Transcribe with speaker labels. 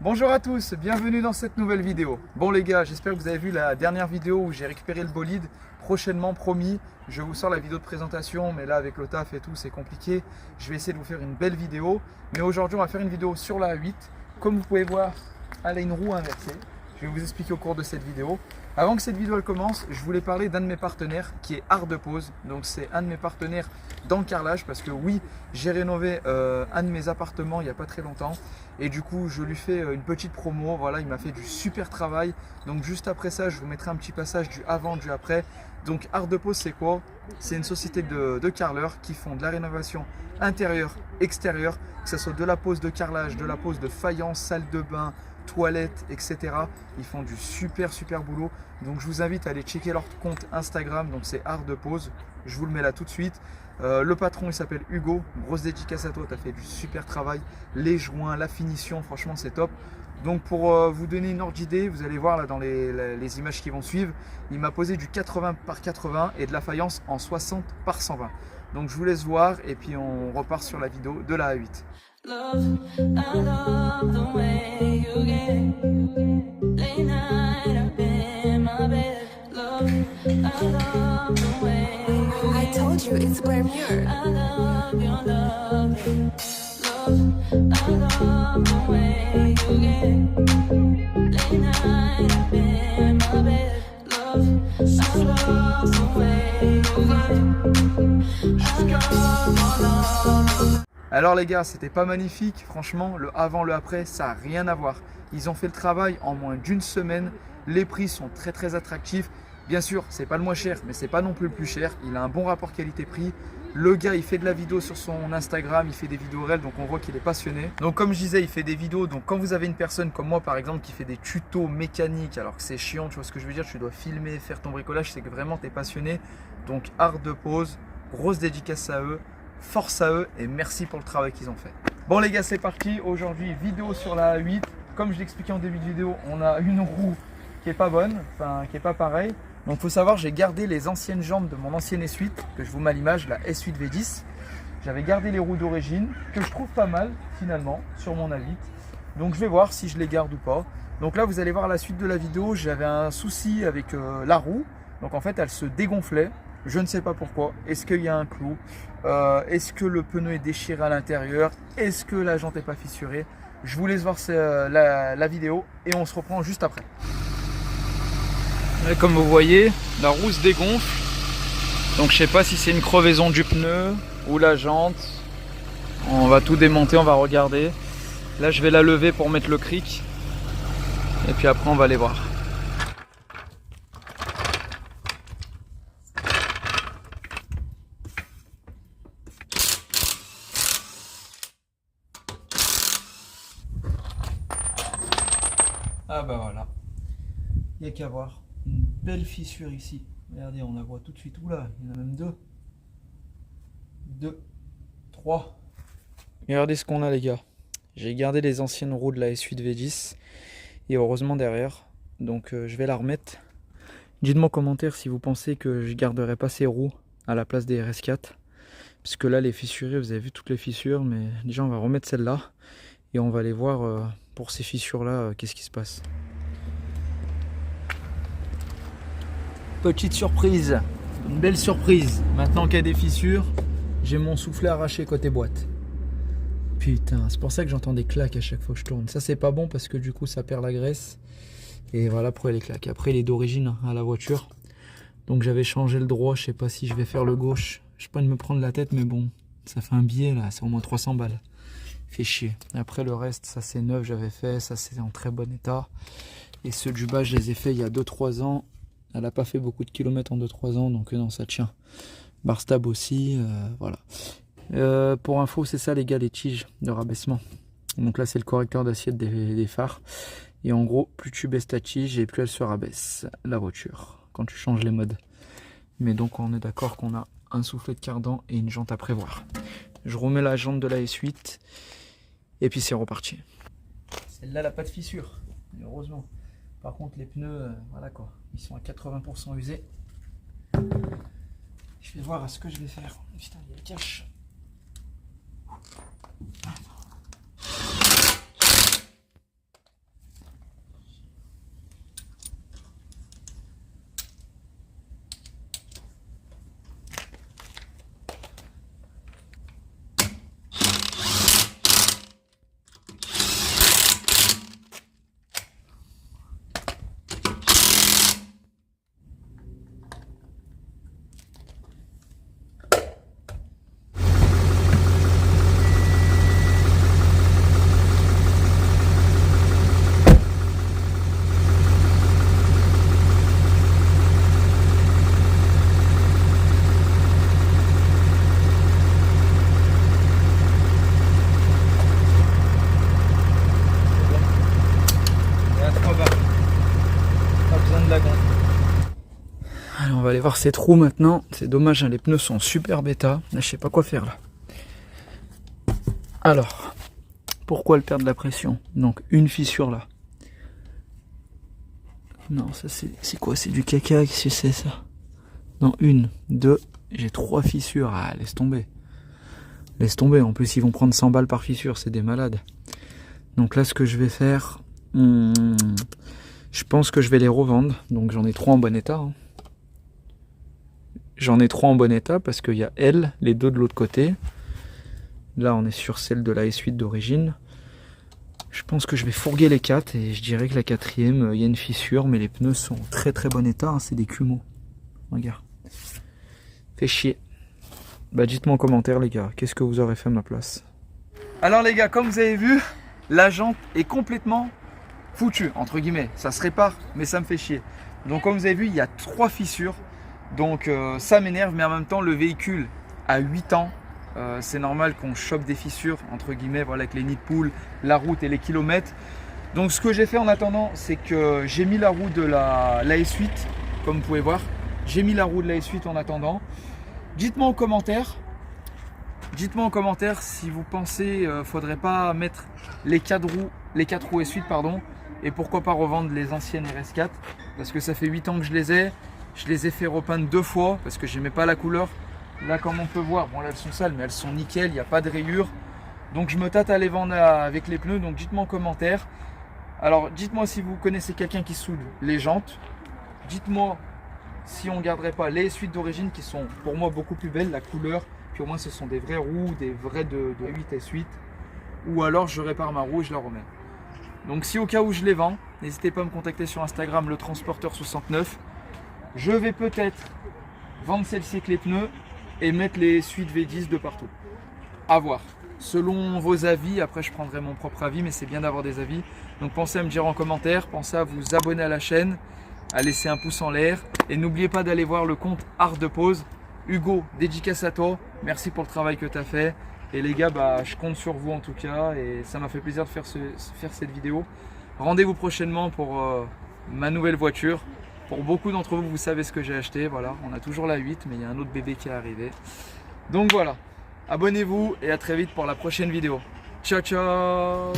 Speaker 1: Bonjour à tous, bienvenue dans cette nouvelle vidéo. Bon les gars, j'espère que vous avez vu la dernière vidéo où j'ai récupéré le bolide. Prochainement, promis, je vous sors la vidéo de présentation, mais là avec le taf et tout, c'est compliqué. Je vais essayer de vous faire une belle vidéo. Mais aujourd'hui, on va faire une vidéo sur la A8. Comme vous pouvez voir, elle a une roue inversée. Je vais vous expliquer au cours de cette vidéo. Avant que cette vidéo elle commence, je voulais parler d'un de mes partenaires qui est Art de Pose. Donc c'est un de mes partenaires dans le carrelage parce que oui, j'ai rénové un de mes appartements il n'y a pas très longtemps. Et du coup, je lui fais une petite promo. Voilà, il m'a fait du super travail. Donc juste après ça, je vous mettrai un petit passage du avant, du après. Donc Art de Pose, c'est quoi? C'est une société de carreleurs qui font de la rénovation intérieure, extérieure, que ce soit de la pose de carrelage, de la pose de faïence, salle de bain, toilettes, etc. Ils font du super boulot. Donc je vous invite à aller checker leur compte Instagram. Donc c'est Art de Pose. Je vous le mets là tout de suite. Le patron il s'appelle Hugo. Grosse dédicace à toi, tu as fait du super travail. Les joints, la finition, franchement c'est top. Donc pour vous donner une ordre d'idée, vous allez voir là dans les images qui vont suivre, il m'a posé du 80 par 80 et de la faïence en 60 par 120. Donc je vous laisse voir et puis on repart sur la vidéo de la A8. Love, I love the way you get late night up in my bed. Love, I love the way you get. I told you it's Glamour. I love your love. Love, I love the way you get late night up in my bed. Love, I love the way you get. I love your love. Alors les gars, c'était pas magnifique, franchement, le avant, le après, ça n'a rien à voir. Ils ont fait le travail en moins d'une semaine, les prix sont très attractifs. Bien sûr, c'est pas le moins cher, mais c'est pas non plus le plus cher. Il a un bon rapport qualité-prix. Le gars, il fait de la vidéo sur son Instagram, il fait des vidéos réelles, donc on voit qu'il est passionné. Donc comme je disais, il fait des vidéos, donc quand vous avez une personne comme moi par exemple qui fait des tutos mécaniques, alors que c'est chiant, tu vois ce que je veux dire, tu dois filmer, faire ton bricolage, c'est que vraiment tu es passionné. Donc Art de Pose, grosse dédicace à eux. Force à eux et merci pour le travail qu'ils ont fait. Bon les gars, c'est parti. Aujourd'hui, vidéo sur la A8. Comme je l'expliquais en début de vidéo, on a une roue qui est pas bonne, enfin qui est pas pareille. Donc faut savoir, j'ai gardé les anciennes jambes de mon ancienne S8 que je vous mets à l'image, la S8 V10. J'avais gardé les roues d'origine que je trouve pas mal finalement sur mon A8. Donc je vais voir si je les garde ou pas. Donc là, vous allez voir la suite de la vidéo. J'avais un souci avec la roue. Donc en fait, elle se dégonflait. Je ne sais pas pourquoi. Est-ce qu'il y a un clou? Est-ce que le pneu est déchiré à l'intérieur? Est-ce que la jante n'est pas fissurée? Je vous laisse voir la vidéo et on se reprend juste après. Et comme vous voyez, la roue se dégonfle. Donc je ne sais pas si c'est une crevaison du pneu ou la jante. On va tout démonter, on va regarder. Là je vais la lever pour mettre le cric. Et puis après on va aller voir. Ah bah voilà, il n'y a qu'à voir, une belle fissure ici, regardez on la voit tout de suite, oula, il y en a même deux, trois. Regardez ce qu'on a les gars, j'ai gardé les anciennes roues de la S8 V10 et heureusement derrière, donc je vais la remettre. Dites-moi en commentaire si vous pensez que je garderai pas ces roues à la place des RS4, parce que là les fissurées, vous avez vu toutes les fissures, mais déjà on va remettre celle-là et on va aller voir pour ces fissures là, qu'est-ce qui se passe. Petite surprise, une belle surprise. Maintenant qu'il y a des fissures, j'ai mon soufflet arraché côté boîte. Putain, c'est pour ça que j'entends des claques à chaque fois que je tourne. Ça c'est pas bon parce que du coup ça perd la graisse. Et voilà pourquoi les claques. Après il est d'origine à la voiture. Donc j'avais changé le droit, je sais pas si je vais faire le gauche. Je sais pas de me prendre la tête mais bon, ça fait un billet là, c'est au moins 300 balles. Fait chier. Après le reste, ça c'est neuf, j'avais fait, ça c'est en très bon état. Et ceux du bas, je les ai fait il y a 2-3 ans. Elle n'a pas fait beaucoup de kilomètres en 2-3 ans, donc non, ça tient. Barstab aussi, voilà. Pour info, c'est ça les gars, les tiges de rabaissement. Donc là, c'est le correcteur d'assiette des phares. Et en gros, plus tu baisses ta tige et plus elle se rabaisse, la voiture, quand tu changes les modes. Mais donc on est d'accord qu'on a un soufflet de cardan et une jante à prévoir. Je remets la jante de la S8. Et puis c'est reparti. Celle-là, elle n'a pas de fissure, heureusement. Par contre, les pneus, voilà quoi, ils sont à 80% usés. Je vais voir ce que je vais faire. Putain, il y a le cache. voir ces trous maintenant. C'est dommage, hein, les pneus sont super bêta. Là, je sais pas quoi faire là. Alors, pourquoi le perdre de la pression? Donc une fissure là. Non, ça c'est quoi? C'est du caca, qu'est-ce que c'est ça? Non, une, deux, j'ai 3 fissures. Ah, laisse tomber. Laisse tomber, en plus ils vont prendre 100 balles par fissure, c'est des malades. Donc là ce que je vais faire, je pense que je vais les revendre. Donc j'en ai 3 en bon état. Hein. J'en ai 3 en bon état parce qu'il y a elles, les 2 de l'autre côté. Là on est sur celle de la S8 d'origine. Je pense que je vais fourguer les 4 et je dirais que la 4e, il y a une fissure, mais les pneus sont en très très bon état, hein, c'est des Kumho. Regarde. Fait chier. Bah dites-moi en commentaire les gars, qu'est-ce que vous aurez fait à ma place? Alors les gars, comme vous avez vu, la jante est complètement foutue, entre guillemets. Ça se répare, mais ça me fait chier. Donc comme vous avez vu, il y a 3 fissures. Donc ça m'énerve, mais en même temps, le véhicule a 8 ans. C'est normal qu'on chope des fissures, entre guillemets, voilà, avec les nids de poules, la route et les kilomètres. Donc ce que j'ai fait en attendant, c'est que j'ai mis la roue de la S8, comme vous pouvez voir. J'ai mis la roue de la S8 en attendant. Dites-moi en commentaire si vous pensez faudrait pas mettre les 4 roues S8 pardon, et pourquoi pas revendre les anciennes RS4 parce que ça fait 8 ans que je les ai fait repeindre 2 fois parce que j'aimais pas la couleur. Là comme on peut voir, bon là elles sont sales mais elles sont nickel, il n'y a pas de rayures. Donc je me tâte à les vendre avec les pneus, donc dites-moi en commentaire. Alors dites-moi si vous connaissez quelqu'un qui soude les jantes. Dites-moi si on ne garderait pas les S8 d'origine qui sont pour moi beaucoup plus belles, la couleur, puis au moins ce sont des vraies roues, des vraies de 8 S8, ou alors je répare ma roue et je la remets. Donc si au cas où je les vends, n'hésitez pas à me contacter sur Instagram, le transporteur69. Je vais peut-être vendre celle-ci avec les pneus et mettre les S8 V10 de partout. À voir. Selon vos avis, après je prendrai mon propre avis, mais c'est bien d'avoir des avis. Donc pensez à me dire en commentaire, pensez à vous abonner à la chaîne, à laisser un pouce en l'air et n'oubliez pas d'aller voir le compte Art de Pose. Hugo, dédicace à toi, merci pour le travail que tu as fait et les gars, bah, je compte sur vous en tout cas et ça m'a fait plaisir de faire cette vidéo. Rendez-vous prochainement pour ma nouvelle voiture. Pour beaucoup d'entre vous, vous savez ce que j'ai acheté, voilà, on a toujours la 8 mais il y a un autre bébé qui est arrivé. Donc voilà, abonnez-vous et à très vite pour la prochaine vidéo. Ciao ciao.